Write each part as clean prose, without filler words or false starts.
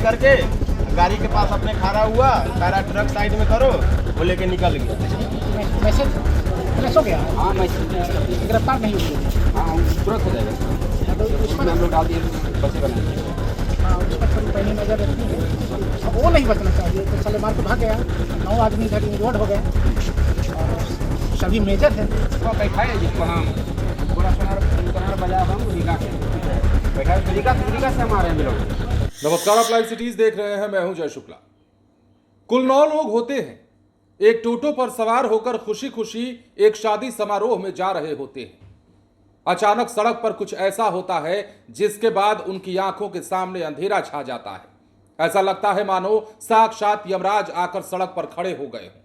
करके गाड़ी के पास अपने खड़ा हुआ, कह रहा ट्रक साइड में करो, वो लेके निकल गया। मैसेज फ्लैश हो गया। हाँ मैसेज गिरफ्तार नहीं हुई। हाँ तुरंत हो जाएगा। तो उस पर हम लोग डाल दिए बचे बनाए। हाँ, उस पर थोड़ी पैनी नजर रखनी है। वो नहीं बचना चाहिए, तो साले मार के भाग गया। 9 आदमी इधर इंजर्ड हो गए और सभी मेजर है। उसको बैठा है जिसको हम पूरा सोनार बाजार हम रीगा से बैठा है। रीगा से हमारे हैं लोग। नमस्कार, आप लाइव सिटीज देख रहे हैं। मैं हूं जय शुक्ला। कुल 9 लोग होते हैं, एक टोटो पर सवार होकर खुशी खुशी एक शादी समारोह में जा रहे होते हैं। अचानक सड़क पर कुछ ऐसा होता है जिसके बाद उनकी आंखों के सामने अंधेरा छा जाता है। ऐसा लगता है मानो साक्षात यमराज आकर सड़क पर खड़े हो गए हों।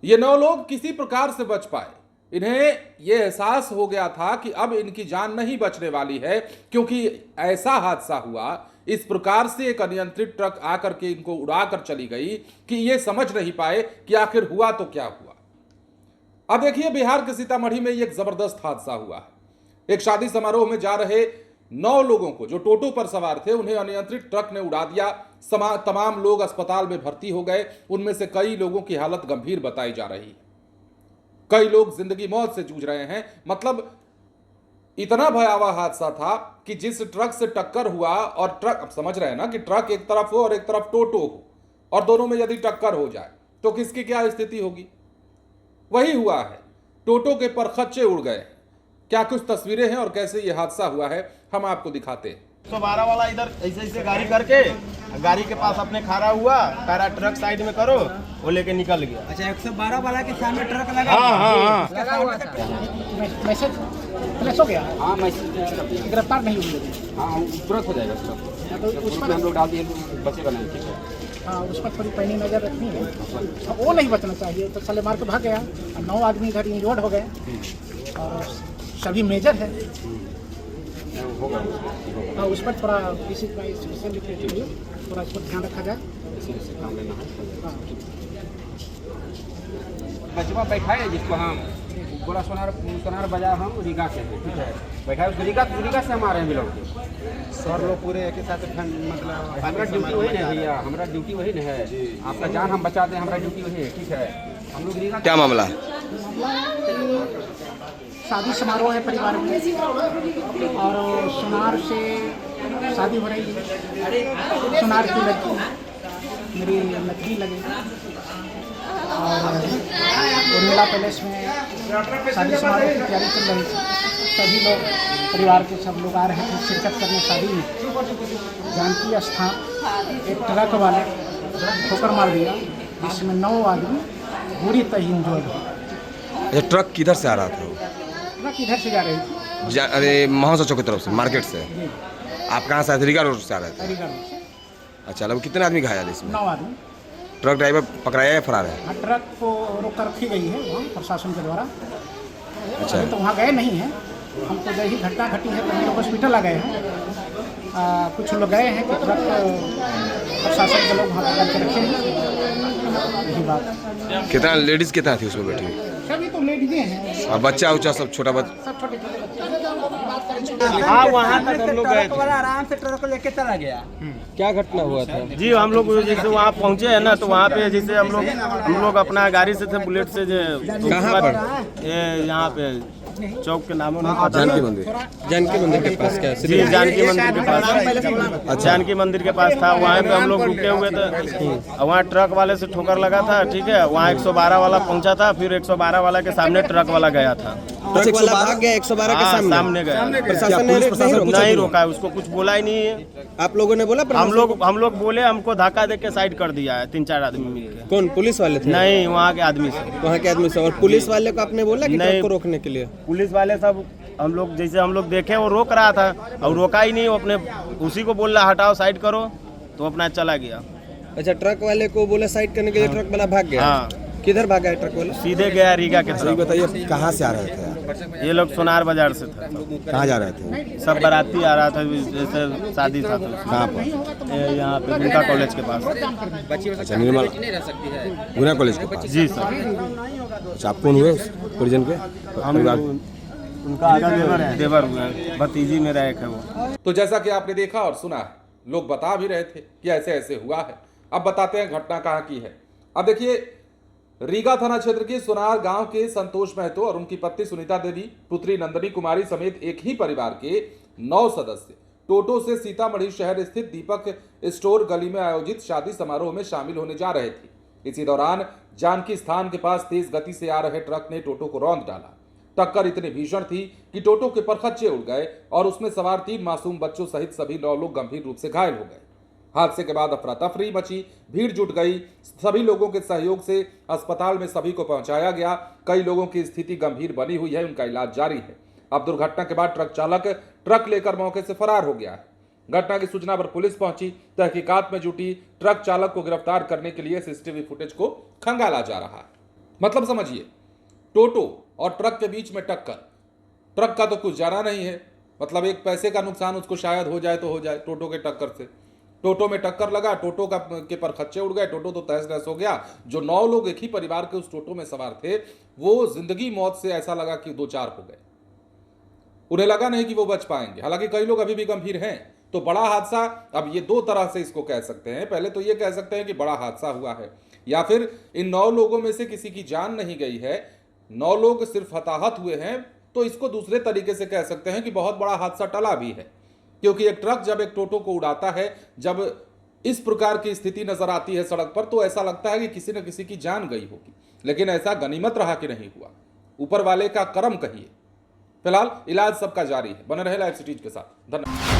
ये 9 लोग किसी प्रकार से बच पाए। इन्हें यह एहसास हो गया था कि अब इनकी जान नहीं बचने वाली है, क्योंकि ऐसा हादसा हुआ, इस प्रकार से एक अनियंत्रित ट्रक आकर के इनको उड़ाकर चली गई कि ये समझ नहीं पाए कि आखिर हुआ तो क्या हुआ। अब देखिए, बिहार के सीतामढ़ी में एक जबरदस्त हादसा हुआ है। एक शादी समारोह में जा रहे 9 लोगों को, जो टोटो पर सवार थे, उन्हें अनियंत्रित ट्रक ने उड़ा दिया। तमाम लोग अस्पताल में भर्ती हो गए। उनमें से कई लोगों की हालत गंभीर बताई जा रही है। कई लोग जिंदगी मौत से जूझ रहे हैं। मतलब इतना भयावह हादसा था कि जिस ट्रक से टक्कर हुआ, और ट्रक, अब समझ रहे हैं ना कि ट्रक एक तरफ हो और एक तरफ टोटो हो, और दोनों में यदि टक्कर हो जाए तो किसकी क्या स्थिति होगी। वही हुआ है। टोटो के परखच्चे उड़ गए। क्या कुछ तस्वीरें हैं और कैसे ये हादसा हुआ है, हम आपको दिखाते हैं। 112 वाला इधर ऐसे गाड़ी करके गाड़ी के पास अपने खड़ा हुआ, कह रहा ट्रक साइड में करो, वो लेके निकल गया। अच्छा 112 वाला के सामने ट्रक लगा। हाँ। लगा हुआ था। मैसेज फ्लैश हो गया। हाँ मैसेज गिरफ्तार नहीं हुई। हाँ तुरंत हो जाएगा। तो उस पर हम लोग डाल दिए बचे बनाए। ठीक है। हाँ, उस पर थोड़ी पैनी नजर रखनी है। वो नहीं बचना चाहिए, तो साले मार के भाग गया। 9 आदमी इधर इंजर्ड हो गए और सभी मेजर है। होगा। हाँ, उस पर थोड़ा किसी का स्पेशल थोड़ा इस पर ध्यान रखा जाए। हाँ, बचवा बैठा है जिसको हम पूरा सोनार बाजार हम रीगा से हैं। ठीक है। बैठा है रीगा से हमारे हैं लोग। सर लोग पूरे एक साथ मतलब हमारा ड्यूटी वही नहीं है भैया, हमारा ड्यूटी वही नहीं है। आपका जान हम बचाते हैं, हमारा ड्यूटी वही है। ठीक है। हम लोग रीगा। क्या मामला है? शादी समारोह है परिवार में, और सोनार से शादी हो रही है। सोनार की लड़की मेरी नकली लगी, और उर्मिला पैलेस में शादी समारोह की तैयारी चल रही थी। सभी लोग, परिवार के सब लोग आ रहे थे शिरकत करने शादी में। जानकी स्थान एक ट्रक वाले ठोकर मार दिया, जिसमें 9 आदमी बुरी तरह इंजर्ड हुए। ये ट्रक किधर से आ रहा था? ट्रक इधर से जा रही थी, अरे महोत्सव चौक की तरफ से, मार्केट से। जी, आप कहाँ से आए थे? रीगा रोड से आ रहे थे? रीगा रोड से। अच्छा, लगभग कितने आदमी घायल है इसमें? 9 आदमी। ट्रक ड्राइवर पकड़ाया या फरार है? हाँ, ट्रक को रोक कर रखी गई है वहाँ प्रशासन के द्वारा। अच्छा। अभी तो वहाँ गए नहीं हैं। हमको जब ही घटना घटी है तो हम लोग हॉस्पिटल आ गए हैं। कुछ लोग गए हैं कि ट्रक प्रशासन के लोग वहाँ पकड़ के रखे हैं। यही बात। कितना लेडीज कितना थी उसमें बैठी? सभी तो लेडीजें हैं, और बच्चा उच्चा सब छोटा बच्चा? सब छोटे छोटे बच्चे। हाँ, वहाँ तक हम लोग गए थे। आराम से ट्रक को लेके चला गया। क्या घटना हुआ था? जी, हम लोग जैसे वहाँ पहुँचे हैं ना, तो वहाँ पे जैसे हम लोग अपना गाड़ी से थे, बुलेट से। कहाँ पर? ये यहाँ पे चौक के नामों ने जानकी मंदिर। जानकी मंदिर के पास क्या? जी, जानकी मंदिर के पास। जानकी मंदिर के पास था, वहाँ पे हम लोग रुके हुए थे। वहाँ ट्रक वाले से ठोकर लगा था। ठीक है। वहाँ 112 वाला पहुँचा था, फिर 112 वाला के सामने ट्रक वाला गया था। ट्रक वाला भाग गया 112 के सामने गया। प्रशासन ने नहीं रोका है उसको, कुछ बोला ही नहीं है। आप लोगों ने बोला? हम लोग बोले, हमको धक्का दे के साइड कर दिया है 3-4 आदमी मिलकर। कौन, पुलिस वाले थे? नहीं, वहाँ के आदमी से। वहाँ के आदमी से। और पुलिस वाले को आपने बोला कि ट्रक को रोकने के लिए? पुलिस वाले सब हम लोग देखे, वो रोक रहा था और रोका ही नहीं। वो अपने उसी को बोल रहा हटाओ साइड करो, तो अपना चला गया। अच्छा, ट्रक वाले को बोला साइड करने के लिए, ट्रक वाला भाग गया? हाँ। किधर भागा है ट्रक वाला? सीधे गया रीगा के तरफ। बताइए, कहाँ से आ रहे थे? ये लोग सोनार बाजार से थे। कहाँ जा रहे थे? सब बाराती आ रहा था, जैसे शादी था। कहाँ पर? यहाँ पे गुना कॉलेज के पास। अच्छा, निर्मल गुना कॉलेज के पास? जी सर। अच्छा, आप कौन हुए परिजन के? हम उनका देवर हुए, भतीजी मेरा एक है वो। तो जैसा कि आपने देखा और सुना, लोग बता भी रहे थे कि ऐसे ऐसे हुआ है। अब बताते हैं घटना कहाँ की है। अब देखिए, रीगा थाना क्षेत्र के सोनार गांव के संतोष महतो और उनकी पत्नी सुनीता देवी, पुत्री नंदनी कुमारी समेत एक ही परिवार के 9 सदस्य टोटो से सीतामढ़ी शहर स्थित दीपक स्टोर गली में आयोजित शादी समारोह में शामिल होने जा रहे थे। इसी दौरान जानकी स्थान के पास तेज गति से आ रहे ट्रक ने टोटो को रौंद डाला। टक्कर इतनी भीषण थी कि टोटो के परखच्चे उड़ गए और उसमें सवार 3 मासूम बच्चों सहित सभी 9 लोग गंभीर रूप से घायल हो गए। हादसे के बाद अफरा तफरी मची, भीड़ जुट गई। सभी लोगों के सहयोग से अस्पताल में सभी को पहुंचाया गया। कई लोगों की स्थिति गंभीर बनी हुई है, उनका इलाज जारी है। अब दुर्घटना के बाद ट्रक चालक ट्रक लेकर मौके से फरार हो गया है। घटना की सूचना पर पुलिस पहुंची, तहकीकात में जुटी। ट्रक चालक को गिरफ्तार करने के लिए सीसीटीवी फुटेज को खंगाला जा रहा है। मतलब समझिए, टोटो और ट्रक के बीच में टक्कर। ट्रक का तो कुछ जाना नहीं है, मतलब एक पैसे का नुकसान उसको शायद हो जाए तो हो जाए टोटो के टक्कर से। टोटो में टक्कर लगा, टोटो के परखच्चे उड़ गए, टोटो तो तहस नहस हो गया। जो 9 लोग एक ही परिवार के उस टोटो में सवार थे, वो जिंदगी मौत से ऐसा लगा कि 2-4 हो गए। उन्हें लगा नहीं कि वो बच पाएंगे। हालांकि कई लोग अभी भी गंभीर हैं। तो बड़ा हादसा, अब ये 2 तरह से इसको कह सकते हैं। पहले तो ये कह सकते हैं कि बड़ा हादसा हुआ है, या फिर इन 9 लोगों में से किसी की जान नहीं गई है, 9 लोग सिर्फ हताहत हुए हैं। तो इसको दूसरे तरीके से कह सकते हैं कि बहुत बड़ा हादसा टला भी है, क्योंकि एक ट्रक जब एक टोटो को उड़ाता है, जब इस प्रकार की स्थिति नजर आती है सड़क पर, तो ऐसा लगता है कि किसी न किसी की जान गई होगी। लेकिन ऐसा गनीमत रहा कि नहीं हुआ, ऊपर वाले का करम कहिए। फिलहाल इलाज सबका जारी है। बने रहे लाइव सिटीज के साथ। धन्यवाद।